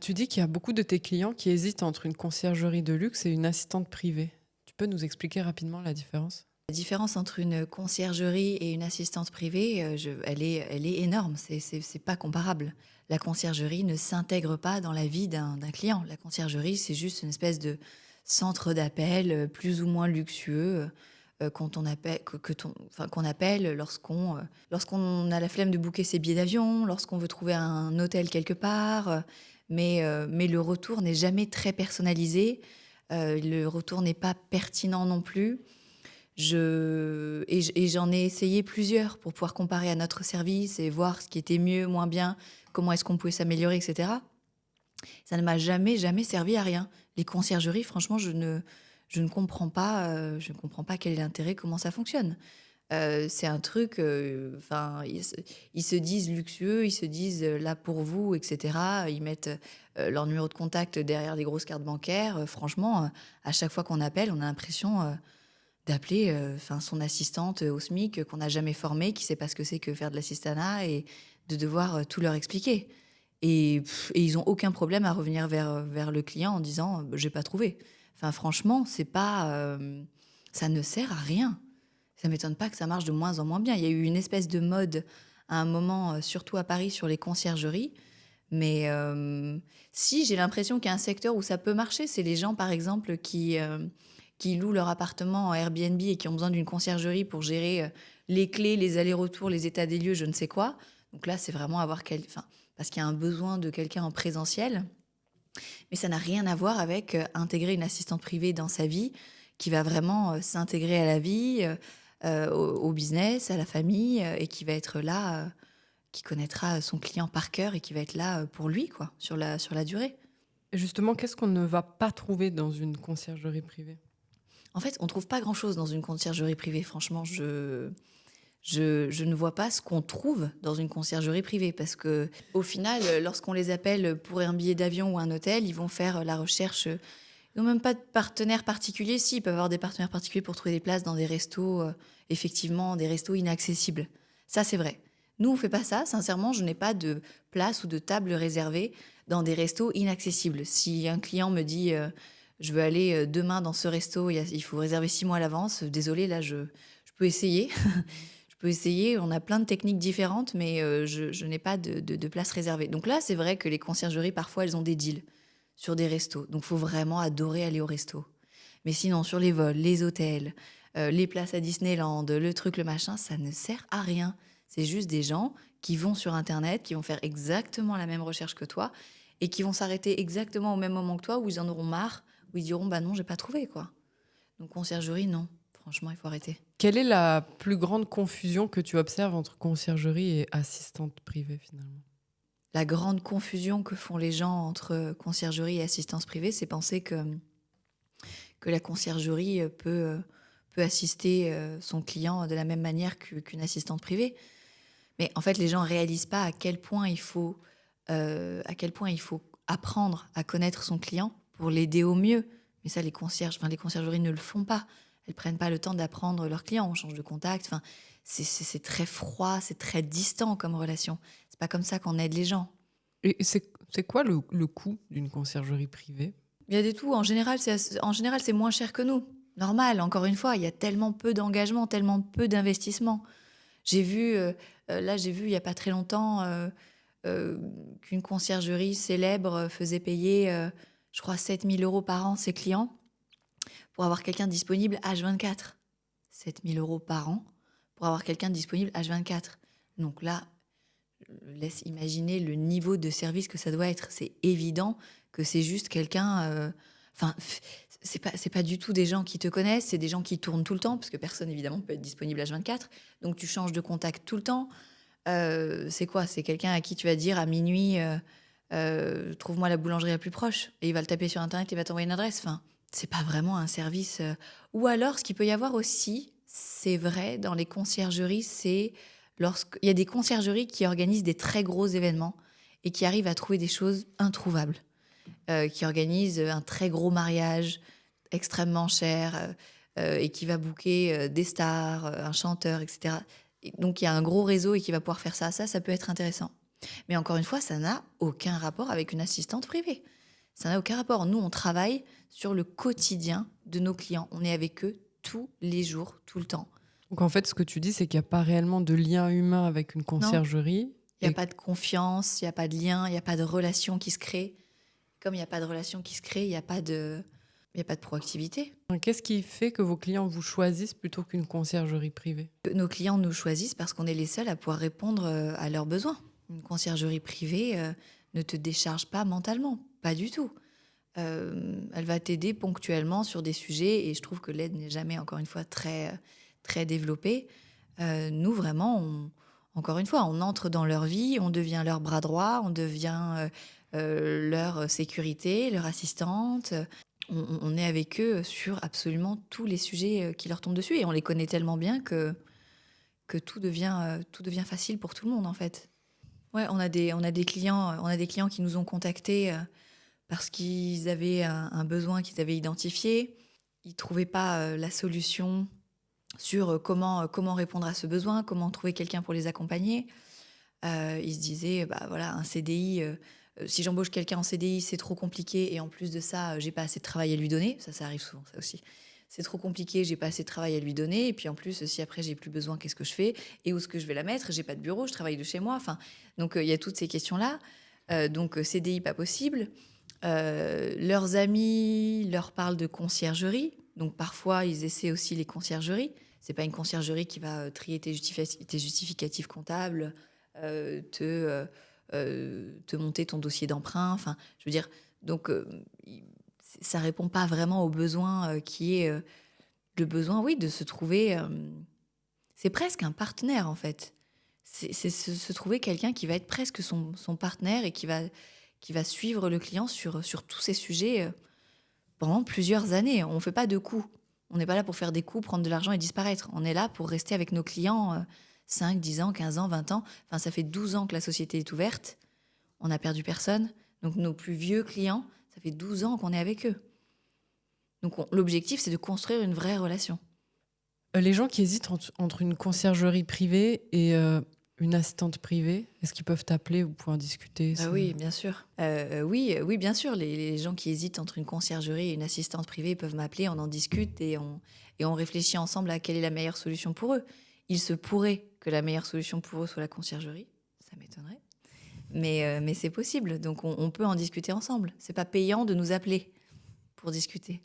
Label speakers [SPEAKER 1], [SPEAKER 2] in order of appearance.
[SPEAKER 1] Tu dis qu'il y a beaucoup de tes clients qui hésitent entre une conciergerie de luxe et une assistante privée. Tu peux nous expliquer rapidement la différence?
[SPEAKER 2] La différence entre une conciergerie et une assistante privée, elle est énorme, c'est pas comparable. La conciergerie ne s'intègre pas dans la vie d'un client. La conciergerie, c'est juste une espèce de centre d'appel, plus ou moins luxueux, quand on appelle que ton enfin, qu'on appelle lorsqu'on a la flemme de booker ses billets d'avion, lorsqu'on veut trouver un hôtel quelque part, mais le retour n'est jamais très personnalisé, le retour n'est pas pertinent non plus. J'en ai essayé plusieurs pour pouvoir comparer à notre service et voir ce qui était mieux, moins bien, comment est-ce qu'on pouvait s'améliorer, et cetera. Ça ne m'a jamais, jamais servi à rien. Les conciergeries, franchement, je ne comprends pas quel est l'intérêt, comment ça fonctionne. C'est un truc, enfin, ils se disent luxueux, ils se disent, là pour vous, et cetera. Ils mettent, leur numéro de contact derrière des grosses cartes bancaires. Franchement, à chaque fois qu'on appelle, on a l'impression, d'appeler, enfin son assistante, au SMIC, qu'on n'a jamais formée, qui sait pas ce que c'est que faire de l'assistanat et de devoir, tout leur expliquer et ils ont aucun problème à revenir vers le client en disant: «J'ai pas trouvé». Enfin franchement, c'est pas, ça ne sert à rien. Ça m'étonne pas que ça marche de moins en moins bien. Il y a eu une espèce de mode à un moment, surtout à Paris, sur les conciergeries, mais si, j'ai l'impression qu'il y a un secteur où ça peut marcher, c'est les gens, par exemple, qui louent leur appartement en Airbnb et qui ont besoin d'une conciergerie pour gérer, les clés, les allers-retours, les états des lieux, je ne sais quoi. Donc là, c'est vraiment avoir enfin, parce qu'il y a un besoin de quelqu'un en présentiel, mais ça n'a rien à voir avec, intégrer une assistante privée dans sa vie, qui va vraiment, s'intégrer à la vie, au business, à la famille, et qui va être là, qui connaîtra son client par cœur et qui va être là, pour lui, quoi, sur la durée.
[SPEAKER 1] Et justement, qu'est-ce qu'on ne va pas trouver dans une conciergerie privée?
[SPEAKER 2] En fait, on trouve pas grand-chose dans une conciergerie privée. Franchement, je ne vois pas ce qu'on trouve dans une conciergerie privée parce que, au final, lorsqu'on les appelle pour un billet d'avion ou un hôtel, ils vont faire, la recherche, ils n'ont même pas de partenaire particulier. Si, ils peuvent avoir des partenaires particuliers pour trouver des places dans des restos, effectivement, des restos inaccessibles. Ça, c'est vrai. Nous, on fait pas ça. Sincèrement, je n'ai pas de place ou de table réservée dans des restos inaccessibles. Si un client me dit, «Je veux aller, demain dans ce resto, il faut réserver 6 mois à l'avance», désolée, là, je peux essayer. Je peux essayer, on a plein de techniques différentes, mais je n'ai pas de place réservée. Donc là, c'est vrai que les conciergeries, parfois, elles ont des deals sur des restos. Donc, il faut vraiment adorer aller au resto. Mais sinon, sur les vols, les hôtels, les places à Disneyland, le truc, le machin, ça ne sert à rien. C'est juste des gens qui vont sur internet, qui vont faire exactement la même recherche que toi et qui vont s'arrêter exactement au même moment que toi, où ils en auront marre, où ils diront: «Bah non, j'ai pas trouvé, quoi». Donc conciergerie, non. Franchement, il faut arrêter.
[SPEAKER 1] Quelle est la plus grande confusion que tu observes entre conciergerie et assistante privée finalement?
[SPEAKER 2] La grande confusion que font les gens entre conciergerie et assistance privée, c'est penser que la conciergerie, peut assister, son client de la même manière qu'une assistante privée. Mais en fait, les gens réalisent pas à quel point il faut apprendre à connaître son client pour l'aider au mieux. Mais ça, les conciergeries ne le font pas. Elles prennent pas le temps d'apprendre leurs clients. On change de contact. Enfin, c'est très froid, c'est très distant comme relation. C'est pas comme ça qu'on aide les gens.
[SPEAKER 1] Et c'est quoi le coût d'une conciergerie privée?
[SPEAKER 2] Il y a des tout. En général, c'est moins cher que nous. Normal, encore une fois, il y a tellement peu d'engagement, tellement peu d'investissement. J'ai vu, j'ai vu il y a pas très longtemps, heu, qu'une conciergerie célèbre faisait payer, je crois 7 000 € par an ses clients pour avoir quelqu'un disponible H24. 7 000 € par an pour avoir quelqu'un disponible H24. Donc là, laisse imaginer le niveau de service que ça doit être. C'est évident que c'est juste quelqu'un, enfin, c'est pas du tout des gens qui te connaissent, c'est des gens qui tournent tout le temps, parce que personne évidemment peut être disponible H24. Donc tu changes de contact tout le temps. C'est quoi? C'est quelqu'un à qui tu vas dire à minuit, «Trouve-moi la boulangerie la plus proche» et il va le taper sur internet, il va t'envoyer une adresse. Enfin, c'est pas vraiment un service, ou alors ce qu'il peut y avoir aussi, c'est vrai dans les conciergeries, c'est lorsqu'il y a des conciergeries qui organisent des très gros événements et qui arrivent à trouver des choses introuvables, qui organisent, un très gros mariage extrêmement cher, et qui va booker, des stars, un chanteur et cetera. Et donc il y a un gros réseau et qui va pouvoir faire ça. Ça peut être intéressant. Mais encore une fois, ça n'a aucun rapport avec une assistante privée. Ça n'a aucun rapport. Nous, on travaille sur le quotidien de nos clients. On est avec eux tous les jours, tout le temps.
[SPEAKER 1] Donc en fait, ce que tu dis, c'est qu'il n'y a pas réellement de lien humain avec une
[SPEAKER 2] Non,
[SPEAKER 1] conciergerie.
[SPEAKER 2] il n'y a
[SPEAKER 1] Et
[SPEAKER 2] pas de confiance, il n'y a pas de lien, il n'y a pas de relation qui se crée. Comme il n'y a pas de relation qui se crée, il y a pas de proactivité.
[SPEAKER 1] qu'est-ce qui fait que vos clients vous choisissent plutôt qu'une conciergerie privée?
[SPEAKER 2] Nos clients nous choisissent parce qu'on est les seuls à pouvoir répondre à leurs besoins. Une conciergerie privée ne te décharge pas mentalement, pas du tout. Elle va t'aider ponctuellement sur des sujets et je trouve que l'aide n'est jamais, encore une fois, très développée. Nous, vraiment, encore une fois, on entre dans leur vie, on devient leur bras droit, on devient leur sécurité, leur assistante. On est avec eux sur absolument tous les sujets qui leur tombent dessus et on les connaît tellement bien que tout devient facile pour tout le monde, en fait. Ouais, on a des clients qui nous ont contactés parce qu'ils avaient un besoin qu'ils avaient identifié. Ils ne trouvaient pas la solution sur comment répondre à ce besoin, comment trouver quelqu'un pour les accompagner. Ils se disaient, bah voilà, un CDI, si j'embauche quelqu'un en CDI, c'est trop compliqué et en plus de ça, j'ai pas assez de travail à lui donner. Ça arrive souvent, ça aussi. C'est trop compliqué, j'ai pas assez de travail à lui donner. Et puis en plus, si après j'ai plus besoin, qu'est-ce que je fais? Et où est-ce que je vais la mettre? J'ai pas de bureau, je travaille de chez moi. Enfin, donc il y a toutes ces questions-là. Donc CDI, pas possible. Leurs amis leur parlent de conciergerie. Donc parfois, ils essaient aussi les conciergeries. C'est pas une conciergerie qui va trier tes justificatifs comptables, te monter ton dossier d'emprunt. Enfin, je veux dire, donc ça répond pas vraiment au besoin qui est le besoin, oui, de se trouver. C'est presque un partenaire en fait. C'est se trouver quelqu'un qui va être presque son partenaire et qui va suivre le client sur tous ces sujets pendant plusieurs années. On ne fait pas de coups. On n'est pas là pour faire des coups, prendre de l'argent et disparaître. On est là pour rester avec nos clients 5, 10 ans, 15 ans, 20 ans. Enfin, ça fait 12 ans que la société est ouverte. On n'a perdu personne. Donc nos plus vieux clients, ça fait 12 ans qu'on est avec eux. Donc l'objectif, c'est de construire une vraie relation.
[SPEAKER 1] Les gens qui hésitent entre une conciergerie privée et une assistante privée, est-ce qu'ils peuvent t'appeler ou pouvoir discuter?
[SPEAKER 2] Ah oui, bien sûr. Oui, bien sûr. Les gens qui hésitent entre une conciergerie et une assistante privée peuvent m'appeler, on en discute et on réfléchit ensemble à quelle est la meilleure solution pour eux. Il se pourrait que la meilleure solution pour eux soit la conciergerie, ça m'étonnerait. Mais c'est possible, donc on peut en discuter ensemble. C'est pas payant de nous appeler pour discuter.